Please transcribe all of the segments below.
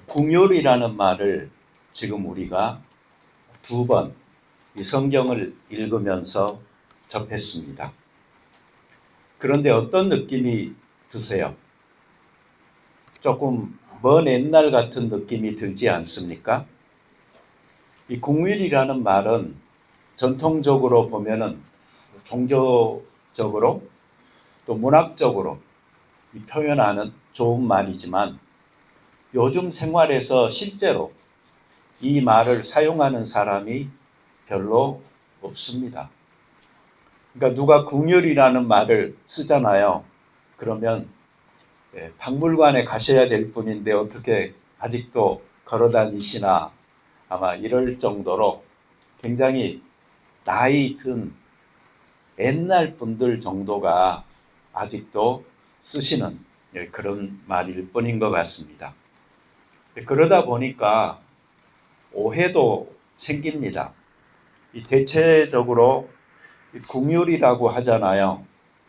궁율이라는 말을 지금 우리가 두 번 이 성경을 읽으면서 접했습니다. 그런데 어떤 느낌이 드세요? 조금 먼 옛날 같은 느낌이 들지 않습니까? 이 궁율이라는 말은 전통적으로 보면은 종교적으로 또 문학적으로 표현하는 좋은 말이지만 요즘 생활에서 실제로 이 말을 사용하는 사람이 별로 없습니다. 그러니까 누가 궁율이라는 말을 쓰잖아요. 그러면 박물관에 가셔야 될 분인데 어떻게 아직도 걸어 다니시나 아마 이럴 정도로 굉장히 나이 든 옛날 분들 정도가 아직도 쓰시는 그런 말일 뿐인 것 같습니다. 그러다 보니까 오해도 생깁니다. 대체적으로 궁율이라고 하잖아요.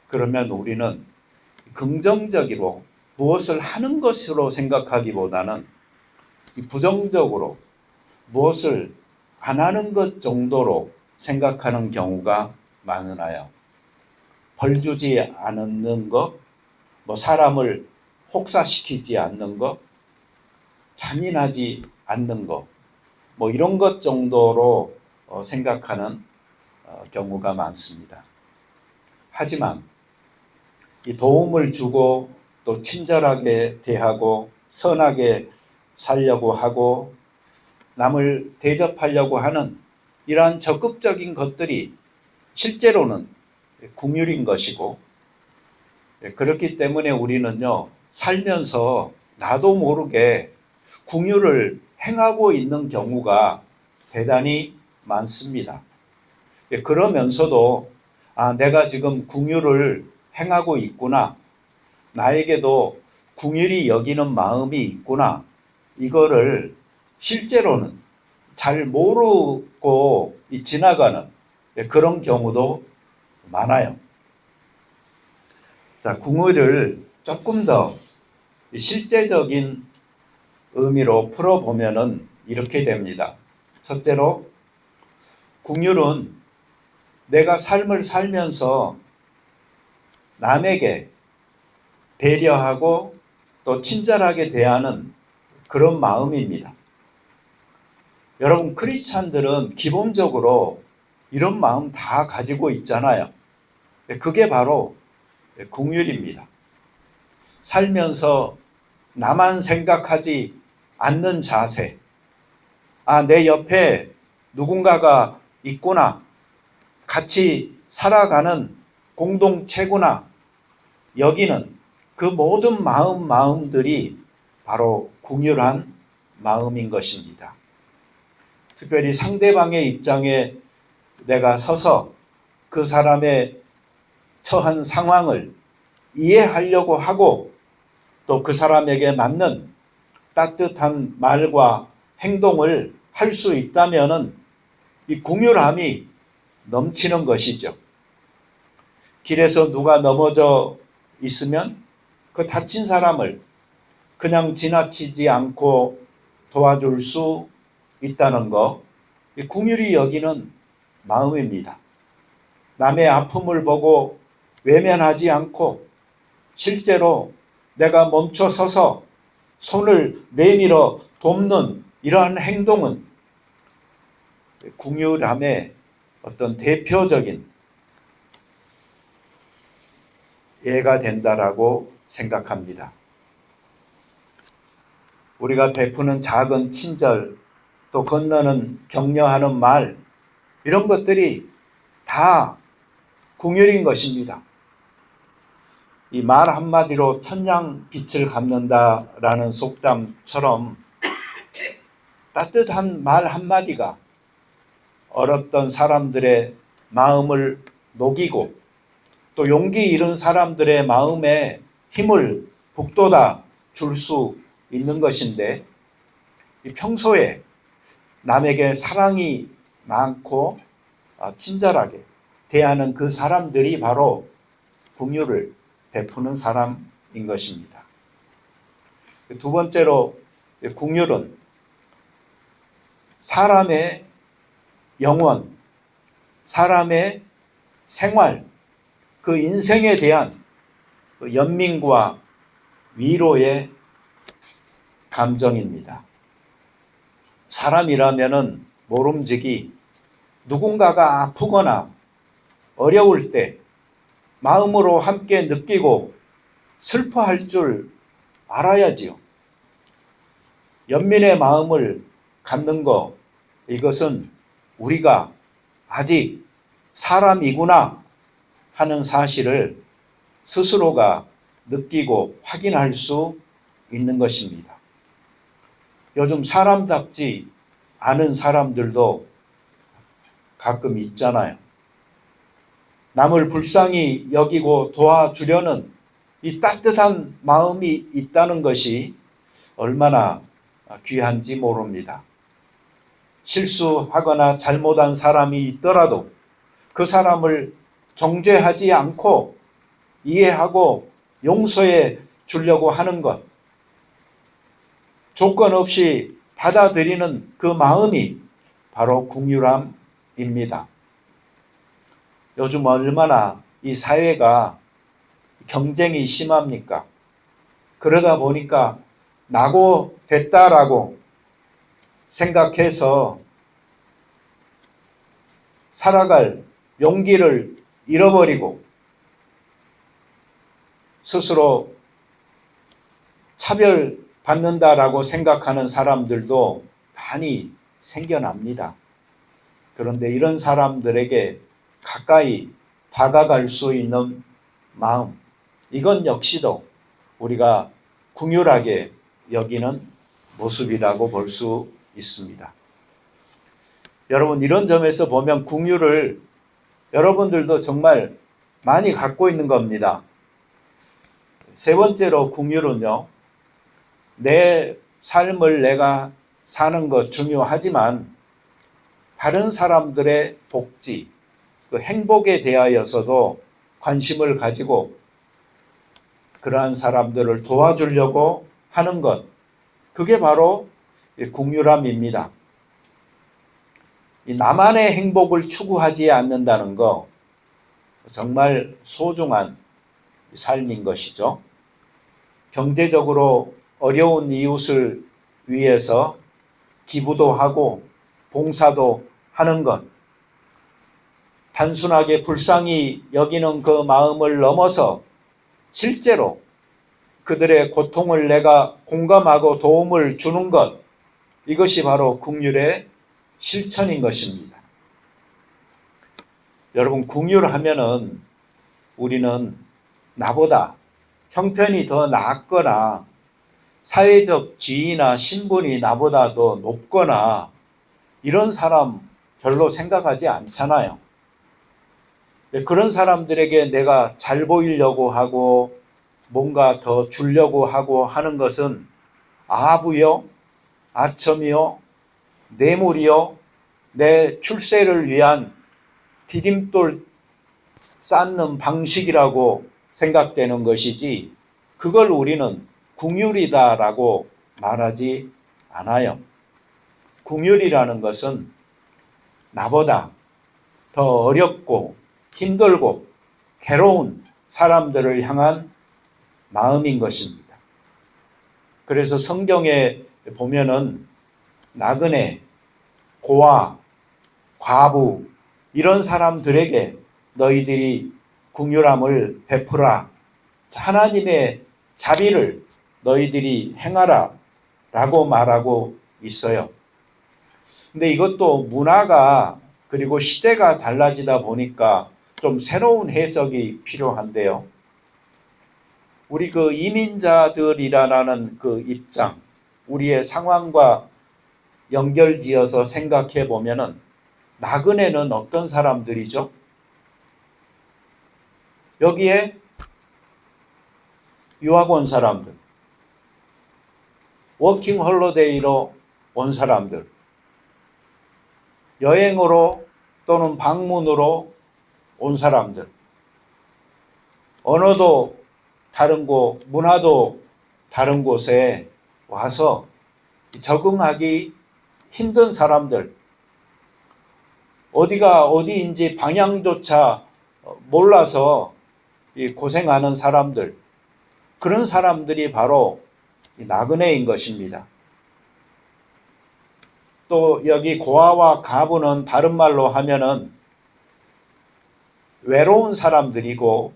그러면 우리는 긍정적으로 무엇을 하는 것으로 생각하기보다는 부정적으로 무엇을 안 하는 것 정도로 생각하는 경우가 많아요. 벌 주지 않는 것, 사람을 혹사시키지 않는 것, 잔인하지 않는 것, 이런 것 정도로 생각하는 경우가 많습니다. 하지만 이 도움을 주고 또 친절하게 대하고 선하게 살려고 하고 남을 대접하려고 하는 이러한 적극적인 것들이 실제로는 궁율인 것이고, 그렇기 때문에 우리는요 살면서 나도 모르게 궁율을 행하고 있는 경우가 대단히 많습니다. 그러면서도 내가 지금 궁율을 행하고 있구나, 나에게도 궁율이 여기는 마음이 있구나, 이거를 실제로는 잘 모르고 지나가는 그런 경우도 많아요. 자, 궁율을 조금 더 실제적인 의미로 풀어보면은 이렇게 됩니다. 첫째로, 궁율은 내가 삶을 살면서 남에게 배려하고 또 친절하게 대하는 그런 마음입니다. 여러분, 크리스찬들은 기본적으로 이런 마음 다 가지고 있잖아요. 그게 바로 궁율입니다. 살면서 나만 생각하지 않는 자세, 내 옆에 누군가가 있구나, 같이 살아가는 공동체구나, 여기는 그 모든 마음들이 바로 궁율한 마음인 것입니다. 특별히 상대방의 입장에 내가 서서 그 사람의 처한 상황을 이해하려고 하고 또 그 사람에게 맞는 따뜻한 말과 행동을 할 수 있다면은 이 궁율함이 넘치는 것이죠. 길에서 누가 넘어져 있으면 그 다친 사람을 그냥 지나치지 않고 도와줄 수 있다는 것, 이 궁율이 여기는 마음입니다. 남의 아픔을 보고 외면하지 않고 실제로 내가 멈춰 서서 손을 내밀어 돕는 이러한 행동은 궁율함의 어떤 대표적인 예가 된다라고 생각합니다. 우리가 베푸는 작은 친절, 또 건너는 격려하는 말, 이런 것들이 다 궁율인 것입니다. 이 말 한마디로 천냥 빛을 갚는다라는 속담처럼 따뜻한 말 한마디가 얼었던 사람들의 마음을 녹이고 또 용기 잃은 사람들의 마음에 힘을 북돋아 줄 수 있는 것인데, 평소에 남에게 사랑이 많고 친절하게 대하는 그 사람들이 바로 궁율을 베푸는 사람인 것입니다. 두 번째로, 긍휼은 사람의 영혼, 사람의 생활, 그 인생에 대한 그 연민과 위로의 감정입니다. 사람이라면은 모름지기 누군가가 아프거나 어려울 때 마음으로 함께 느끼고 슬퍼할 줄 알아야지요. 연민의 마음을 갖는 것, 이것은 우리가 아직 사람이구나 하는 사실을 스스로가 느끼고 확인할 수 있는 것입니다. 요즘 사람답지 않은 사람들도 가끔 있잖아요. 남을 불쌍히 여기고 도와주려는 이 따뜻한 마음이 있다는 것이 얼마나 귀한지 모릅니다. 실수하거나 잘못한 사람이 있더라도 그 사람을 정죄하지 않고 이해하고 용서해 주려고 하는 것, 조건 없이 받아들이는 그 마음이 바로 긍휼함입니다. 요즘 얼마나 이 사회가 경쟁이 심합니까? 그러다 보니까 나고 됐다라고 생각해서 살아갈 용기를 잃어버리고 스스로 차별받는다라고 생각하는 사람들도 많이 생겨납니다. 그런데 이런 사람들에게 가까이 다가갈 수 있는 마음, 이건 역시도 우리가 긍휼하게 여기는 모습이라고 볼 수 있습니다. 여러분, 이런 점에서 보면 긍휼을 여러분들도 정말 많이 갖고 있는 겁니다. 세 번째로 긍휼은요, 내 삶을 내가 사는 것 중요하지만 다른 사람들의 복지, 그 행복에 대하여서도 관심을 가지고 그러한 사람들을 도와주려고 하는 것, 그게 바로 긍휼함입니다. 나만의 행복을 추구하지 않는다는 거 정말 소중한 삶인 것이죠. 경제적으로 어려운 이웃을 위해서 기부도 하고 봉사도 하는 것, 단순하게 불쌍히 여기는 그 마음을 넘어서 실제로 그들의 고통을 내가 공감하고 도움을 주는 것, 이것이 바로 긍휼의 실천인 것입니다. 여러분, 긍휼하면은 우리는 나보다 형편이 더 낫거나 사회적 지위나 신분이 나보다 더 높거나 이런 사람 별로 생각하지 않잖아요. 그런 사람들에게 내가 잘 보이려고 하고 뭔가 더 주려고 하고 하는 것은 아부요, 아첨이요, 뇌물이요, 내 출세를 위한 디딤돌 쌓는 방식이라고 생각되는 것이지, 그걸 우리는 긍휼이다라고 말하지 않아요. 긍휼이라는 것은 나보다 더 어렵고 힘들고 괴로운 사람들을 향한 마음인 것입니다. 그래서 성경에 보면은 나그네, 고아, 과부 이런 사람들에게 너희들이 긍휼함을 베푸라, 하나님의 자비를 너희들이 행하라 라고 말하고 있어요. 근데 이것도 문화가 그리고 시대가 달라지다 보니까 좀 새로운 해석이 필요한데요. 우리 그 이민자들이라는 그 입장, 우리의 상황과 연결지어서 생각해 보면은 나그네는 어떤 사람들이죠? 여기에 유학 온 사람들, 워킹 홀리데이로 온 사람들, 여행으로 또는 방문으로 온 사람들, 언어도 다른 곳, 문화도 다른 곳에 와서 적응하기 힘든 사람들, 어디가 어디인지 방향조차 몰라서 고생하는 사람들, 그런 사람들이 바로 나그네인 것입니다. 또 여기 고아와 가부는 다른 말로 하면은 외로운 사람들이고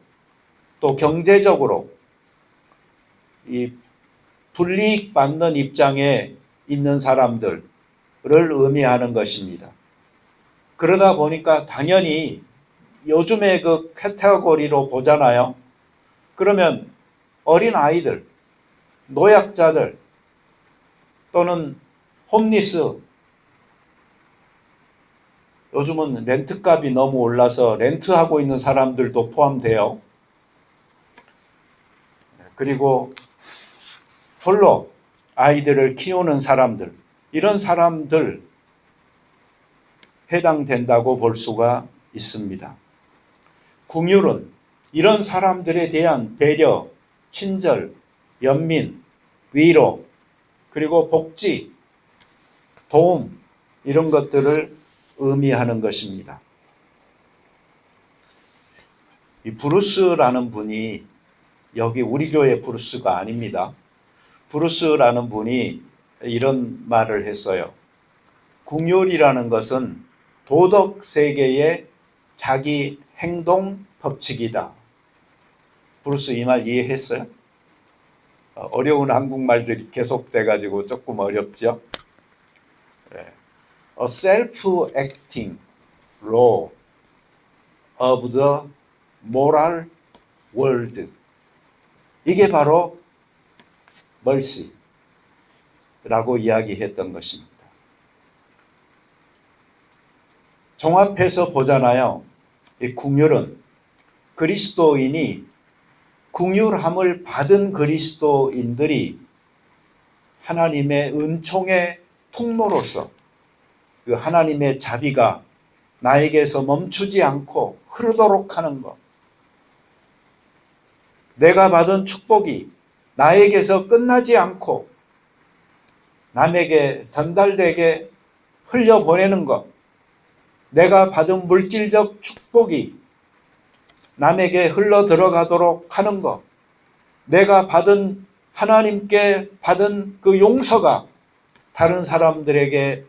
또 경제적으로 이 불이익받는 입장에 있는 사람들을 의미하는 것입니다. 그러다 보니까 당연히 요즘에 그 카테고리로 보잖아요. 그러면 어린 아이들, 노약자들 또는 홈리스, 요즘은 렌트값이 너무 올라서 렌트하고 있는 사람들도 포함돼요. 그리고 홀로 아이들을 키우는 사람들, 이런 사람들 해당된다고 볼 수가 있습니다. 궁율은 이런 사람들에 대한 배려, 친절, 연민, 위로, 그리고 복지, 도움, 이런 것들을 의미하는 것입니다. 이 브루스라는 분이, 여기 우리 교회 브루스가 아닙니다. 브루스라는 분이 이런 말을 했어요. 궁율이라는 것은 도덕 세계의 자기 행동 법칙이다. 브루스 이 말 이해했어요? 어려운 한국말들이 계속돼가지고 조금 어렵죠? A self-acting law of the moral world. 이게 바로 mercy라고 이야기했던 것입니다. 종합해서 보잖아요. 이 궁율은 그리스도인이 궁율함을 받은 그리스도인들이 하나님의 은총의 통로로서 그 하나님의 자비가 나에게서 멈추지 않고 흐르도록 하는 것, 내가 받은 축복이 나에게서 끝나지 않고 남에게 전달되게 흘려보내는 것, 내가 받은 물질적 축복이 남에게 흘러 들어가도록 하는 것, 내가 받은 하나님께 받은 그 용서가 다른 사람들에게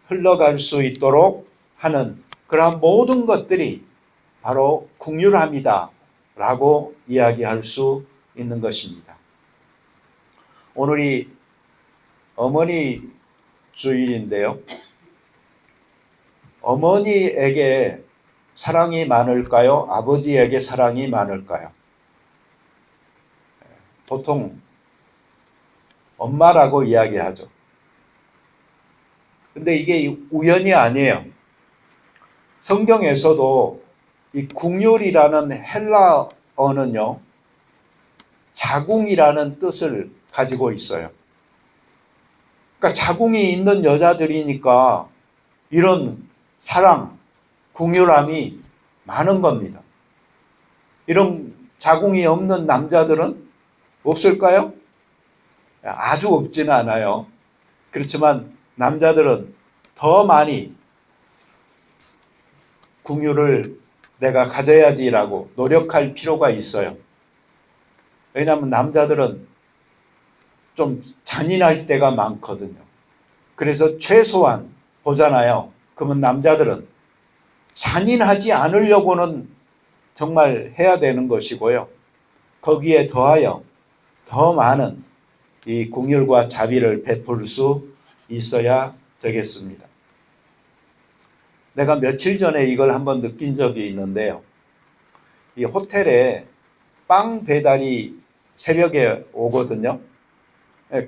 흘러갈 수 있도록 하는 그러한 모든 것들이 바로 궁율함이다 라고 이야기할 수 있는 것입니다. 오늘이 어머니 주일인데요. 어머니에게 사랑이 많을까요? 아버지에게 사랑이 많을까요? 보통 엄마라고 이야기하죠. 근데 이게 우연이 아니에요. 성경에서도 이 궁율이라는 헬라어는요, 자궁이라는 뜻을 가지고 있어요. 그러니까 자궁이 있는 여자들이니까 이런 사랑, 궁율함이 많은 겁니다. 이런 자궁이 없는 남자들은 없을까요? 아주 없지는 않아요. 그렇지만 남자들은 더 많이 궁율을 내가 가져야지라고 노력할 필요가 있어요. 왜냐하면 남자들은 좀 잔인할 때가 많거든요. 그래서 최소한 보잖아요. 그러면 남자들은 잔인하지 않으려고는 정말 해야 되는 것이고요. 거기에 더하여 더 많은 이 궁율과 자비를 베풀 수 있어야 되겠습니다. 내가 며칠 전에 이걸 한번 느낀 적이 있는데요. 이 호텔에 빵 배달이 새벽에 오거든요.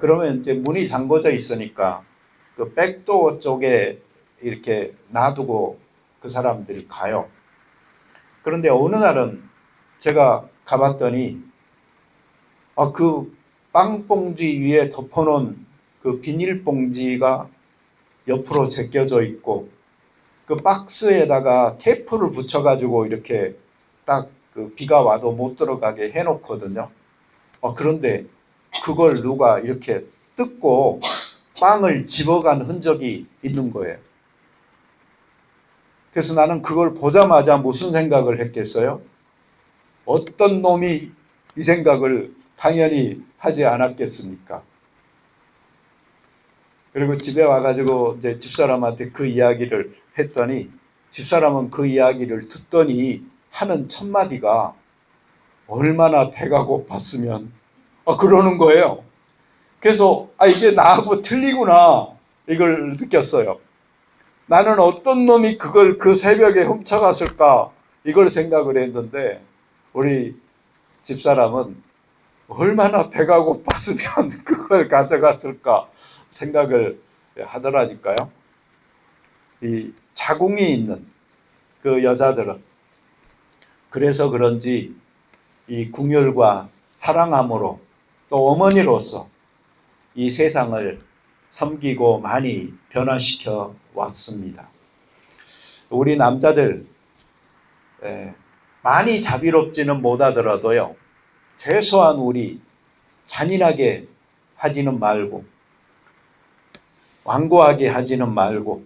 그러면 이제 문이 잠궈져 있으니까 그 백도어 쪽에 이렇게 놔두고 그 사람들이 가요. 그런데 어느 날은 제가 가봤더니 그 빵봉지 위에 덮어놓은 그 비닐봉지가 옆으로 제껴져 있고 그 박스에다가 테이프를 붙여가지고 이렇게 딱 그 비가 와도 못 들어가게 해놓거든요. 그런데 그걸 누가 이렇게 뜯고 빵을 집어간 흔적이 있는 거예요. 그래서 나는 그걸 보자마자 무슨 생각을 했겠어요? 어떤 놈이 이 생각을 당연히 하지 않았겠습니까? 그리고 집에 와가지고 이제 집사람한테 그 이야기를 했더니 집사람은 그 이야기를 듣더니 하는 첫 마디가 얼마나 배가 고팠으면 그러는 거예요. 그래서 이게 나하고 틀리구나 이걸 느꼈어요. 나는 어떤 놈이 그걸 그 새벽에 훔쳐갔을까 이걸 생각을 했는데 우리 집사람은 얼마나 배가 고팠으면 그걸 가져갔을까 생각을 하더라니까요. 이 자궁이 있는 그 여자들은 그래서 그런지 이 궁율과 사랑함으로 또 어머니로서 이 세상을 섬기고 많이 변화시켜 왔습니다. 우리 남자들 많이 자비롭지는 못하더라도요, 최소한 우리 잔인하게 하지는 말고 완고하게 하지는 말고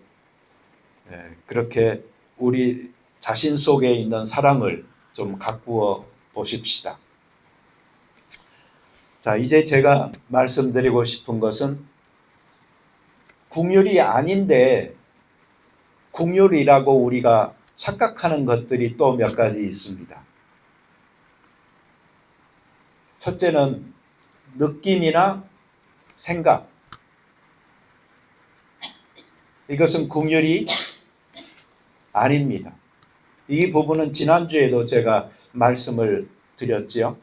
그렇게 우리 자신 속에 있는 사랑을 좀 가꾸어 보십시다. 자, 이제 제가 말씀드리고 싶은 것은 궁율이 아닌데 궁율이라고 우리가 착각하는 것들이 또 몇 가지 있습니다. 첫째는 느낌이나 생각. 이것은 궁율이 아닙니다. 이 부분은 지난주에도 제가 말씀을 드렸지요.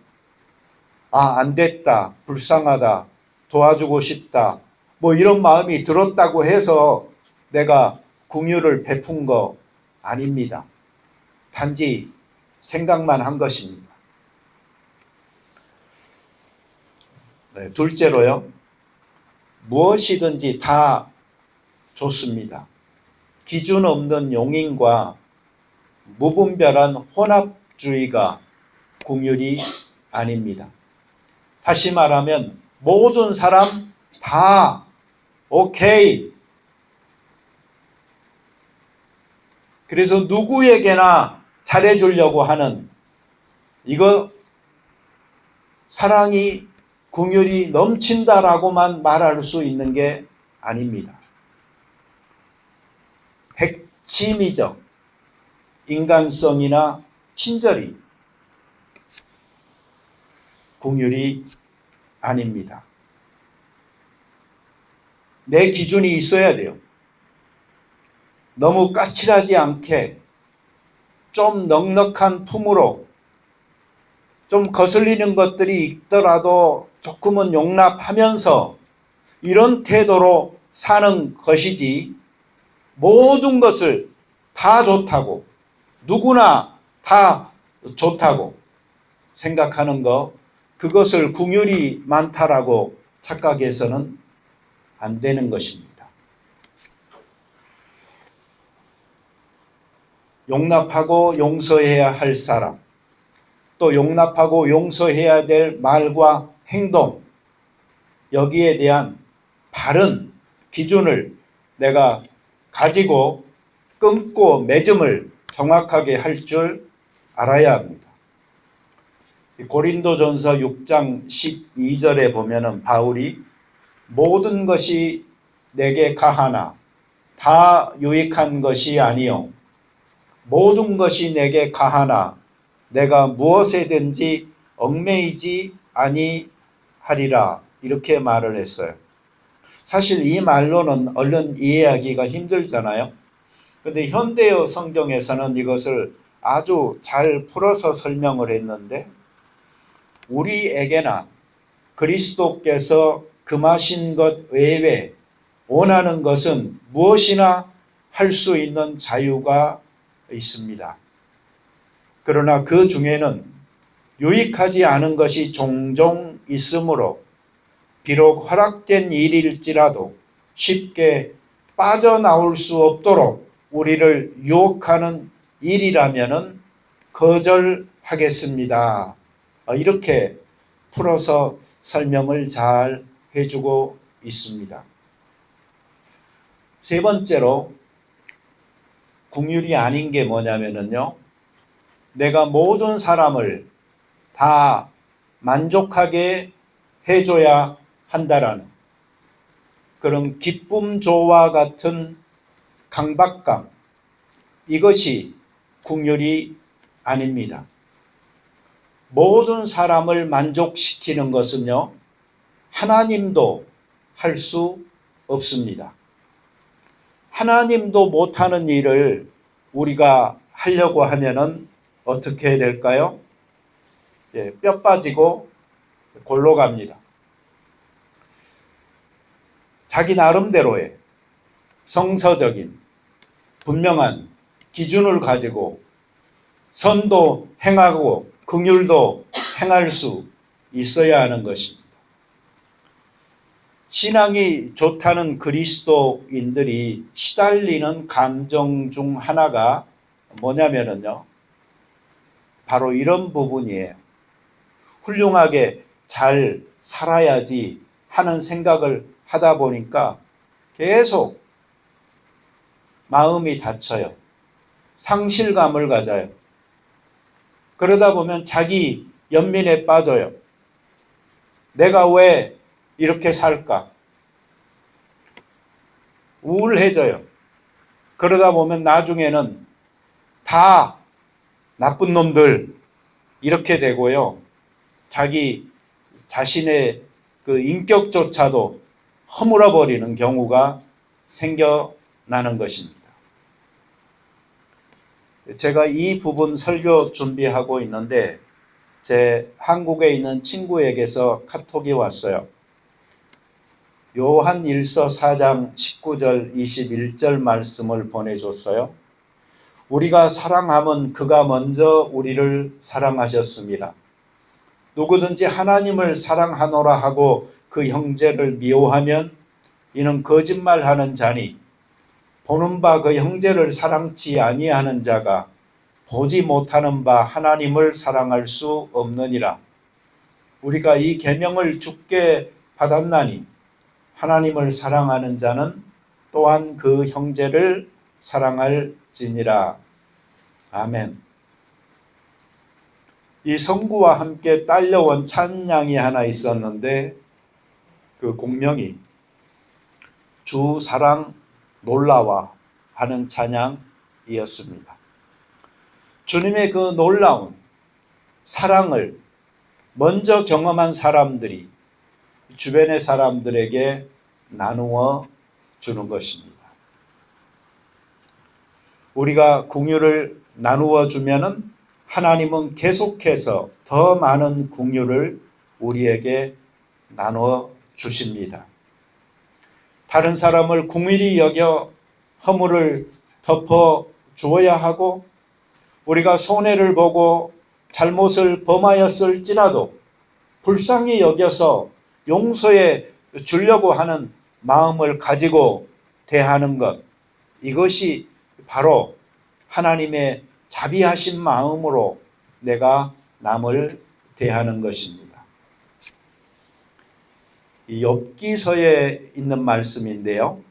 안 됐다, 불쌍하다, 도와주고 싶다, 뭐 이런 마음이 들었다고 해서 내가 궁율을 베푼 거 아닙니다. 단지 생각만 한 것입니다. 둘째로요, 무엇이든지 다 좋습니다. 기준 없는 용인과 무분별한 혼합주의가 궁율이 아닙니다. 다시 말하면 모든 사람 다 오케이. 그래서 누구에게나 잘해주려고 하는 이거 사랑이 궁율이 넘친다라고만 말할 수 있는 게 아닙니다. 백치미적 인간성이나 친절이 궁율이 아닙니다. 내 기준이 있어야 돼요. 너무 까칠하지 않게 좀 넉넉한 품으로 좀 거슬리는 것들이 있더라도 조금은 용납하면서 이런 태도로 사는 것이지 모든 것을 다 좋다고 누구나 다 좋다고 생각하는 것, 그것을 궁율이 많다라고 착각해서는 안 되는 것입니다. 용납하고 용서해야 할 사람, 또 용납하고 용서해야 될 말과 행동, 여기에 대한 바른 기준을 내가 가지고 끊고 맺음을 정확하게 할 줄 알아야 합니다. 고린도전서 6장 12절에 보면은 바울이 모든 것이 내게 가하나 다 유익한 것이 아니요 모든 것이 내게 가하나 내가 무엇에든지 얽매이지 아니하리라 이렇게 말을 했어요. 사실 이 말로는 얼른 이해하기가 힘들잖아요. 그런데 현대어 성경에서는 이것을 아주 잘 풀어서 설명을 했는데 우리에게나 그리스도께서 금하신 것 외에 원하는 것은 무엇이나 할 수 있는 자유가 있습니다. 그러나 그 중에는 유익하지 않은 것이 종종 있으므로 비록 허락된 일일지라도 쉽게 빠져나올 수 없도록 우리를 유혹하는 일이라면 거절하겠습니다. 이렇게 풀어서 설명을 잘 해주고 있습니다. 세 번째로 긍휼이 아닌 게 뭐냐면요. 내가 모든 사람을 다 만족하게 해줘야 한다라는 그런 기쁨조와 같은 강박감, 이것이 긍휼이 아닙니다. 모든 사람을 만족시키는 것은요, 하나님도 할 수 없습니다. 하나님도 못하는 일을 우리가 하려고 하면은 어떻게 해야 될까요? 뼈 빠지고 골로 갑니다. 자기 나름대로의 성서적인 분명한 기준을 가지고 선도 행하고 긍휼도 행할 수 있어야 하는 것입니다. 신앙이 좋다는 그리스도인들이 시달리는 감정 중 하나가 뭐냐면요, 바로 이런 부분이에요. 훌륭하게 잘 살아야지 하는 생각을 하다 보니까 계속 마음이 다쳐요. 상실감을 가져요. 그러다 보면 자기 연민에 빠져요. 내가 왜 이렇게 살까? 우울해져요. 그러다 보면 나중에는 다 나쁜 놈들 이렇게 되고요. 자기 자신의 그 인격조차도 허물어 버리는 경우가 생겨나는 것입니다. 제가 이 부분 설교 준비하고 있는데 제 한국에 있는 친구에게서 카톡이 왔어요. 요한 1서 4장 19절 21절 말씀을 보내줬어요. 우리가 사랑함은 그가 먼저 우리를 사랑하셨습니다. 누구든지 하나님을 사랑하노라 하고 그 형제를 미워하면 이는 거짓말하는 자니 보는 바 그 형제를 사랑치 아니하는 자가 보지 못하는 바 하나님을 사랑할 수 없느니라. 우리가 이 계명을 주께 받았나니 하나님을 사랑하는 자는 또한 그 형제를 사랑할지니라. 아멘. 이 성구와 함께 딸려온 찬양이 하나 있었는데 그 공명이 주 사랑 놀라와 하는 찬양이었습니다. 주님의 그 놀라운 사랑을 먼저 경험한 사람들이 주변의 사람들에게 나누어 주는 것입니다. 우리가 긍휼을 나누어 주면은 하나님은 계속해서 더 많은 긍휼을 우리에게 나누어 주십니다. 다른 사람을 긍휼히 여겨 허물을 덮어 주어야 하고 우리가 손해를 보고 잘못을 범하였을지라도 불쌍히 여겨서 용서해 주려고 하는 마음을 가지고 대하는 것, 이것이 바로 하나님의 자비하신 마음으로 내가 남을 대하는 것입니다. 이 욥기서에 있는 말씀인데요.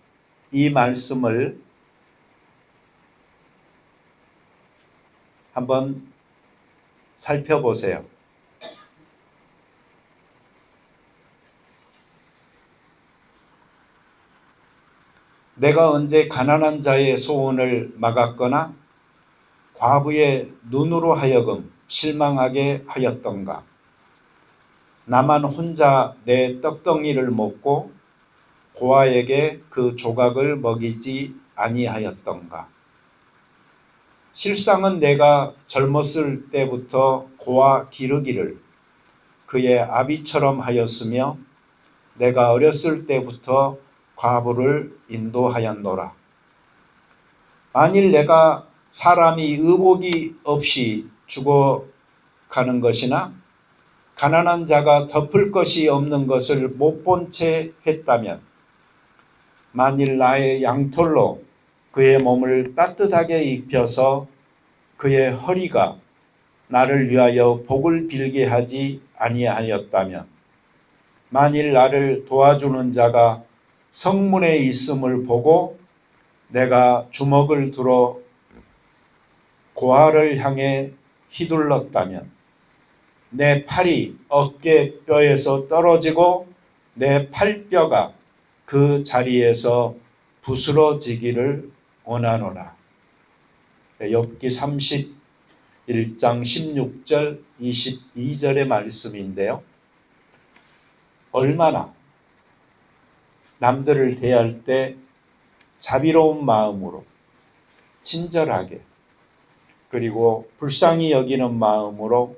이 말씀을 한번 살펴보세요. 내가 언제 가난한 자의 소원을 막았거나 과부의 눈으로 하여금 실망하게 하였던가? 나만 혼자 내 떡덩이를 먹고 고아에게 그 조각을 먹이지 아니하였던가? 실상은 내가 젊었을 때부터 고아 기르기를 그의 아비처럼 하였으며 내가 어렸을 때부터 과부를 인도하였노라. 만일 내가 사람이 의복이 없이 죽어가는 것이나 가난한 자가 덮을 것이 없는 것을 못 본 채 했다면, 만일 나의 양털로 그의 몸을 따뜻하게 입혀서 그의 허리가 나를 위하여 복을 빌게 하지 아니하였다면, 만일 나를 도와주는 자가 성문에 있음을 보고 내가 주먹을 들어 고아를 향해 휘둘렀다면 내 팔이 어깨뼈에서 떨어지고 내 팔뼈가 그 자리에서 부스러지기를 원하노라. 욥기 31장 16절 22절의 말씀인데요. 얼마나 남들을 대할 때 자비로운 마음으로 친절하게 그리고 불쌍히 여기는 마음으로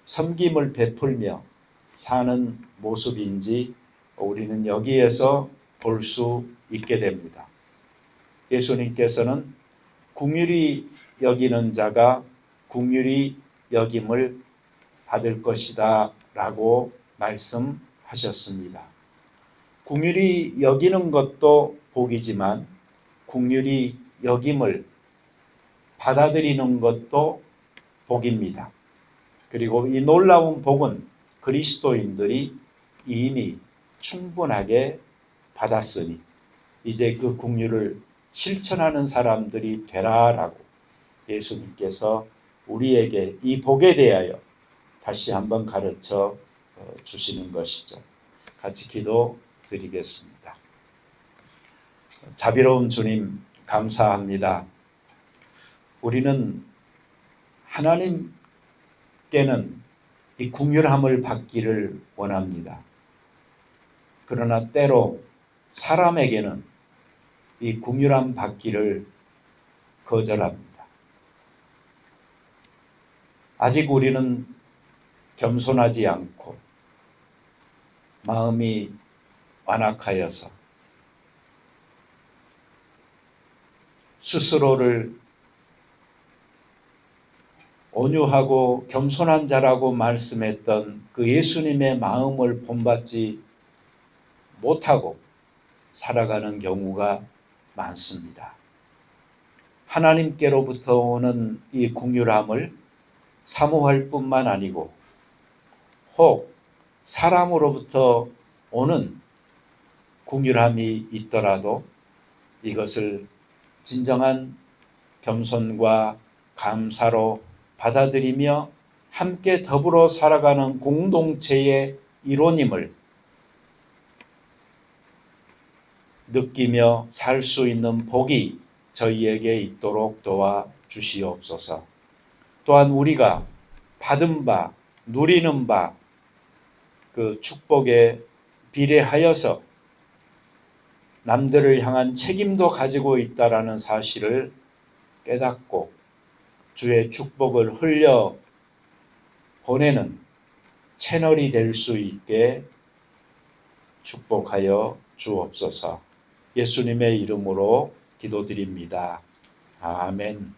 섬김을 베풀며 사는 모습인지 우리는 여기에서 볼 수 있게 됩니다. 예수님께서는 긍휼히 여기는 자가 긍휼히 여김을 받을 것이다 라고 말씀하셨습니다. 긍휼히 여기는 것도 복이지만 긍휼히 여김을 받아들이는 것도 복입니다. 그리고 이 놀라운 복은 그리스도인들이 이미 충분하게 받았으니 이제 그 긍휼을 실천하는 사람들이 되라라고 예수님께서 우리에게 이 복에 대하여 다시 한번 가르쳐 주시는 것이죠. 같이 기도드리겠습니다. 자비로운 주님 감사합니다. 우리는 하나님께는 이 긍휼함을 받기를 원합니다. 그러나 때로 사람에게는 이 긍휼함 받기를 거절합니다. 아직 우리는 겸손하지 않고 마음이 완악하여서 스스로를 온유하고 겸손한 자라고 말씀했던 그 예수님의 마음을 본받지 못하고 살아가는 경우가 많습니다. 하나님께로부터 오는 이 긍휼함을 사모할 뿐만 아니고 혹 사람으로부터 오는 긍휼함이 있더라도 이것을 진정한 겸손과 감사로 받아들이며 함께 더불어 살아가는 공동체의 일원임을 느끼며 살 수 있는 복이 저희에게 있도록 도와주시옵소서. 또한 우리가 받은 바, 누리는 바 그 축복에 비례하여서 남들을 향한 책임도 가지고 있다라는 사실을 깨닫고 주의 축복을 흘려 보내는 채널이 될 수 있게 축복하여 주옵소서. 예수님의 이름으로 기도드립니다. 아멘.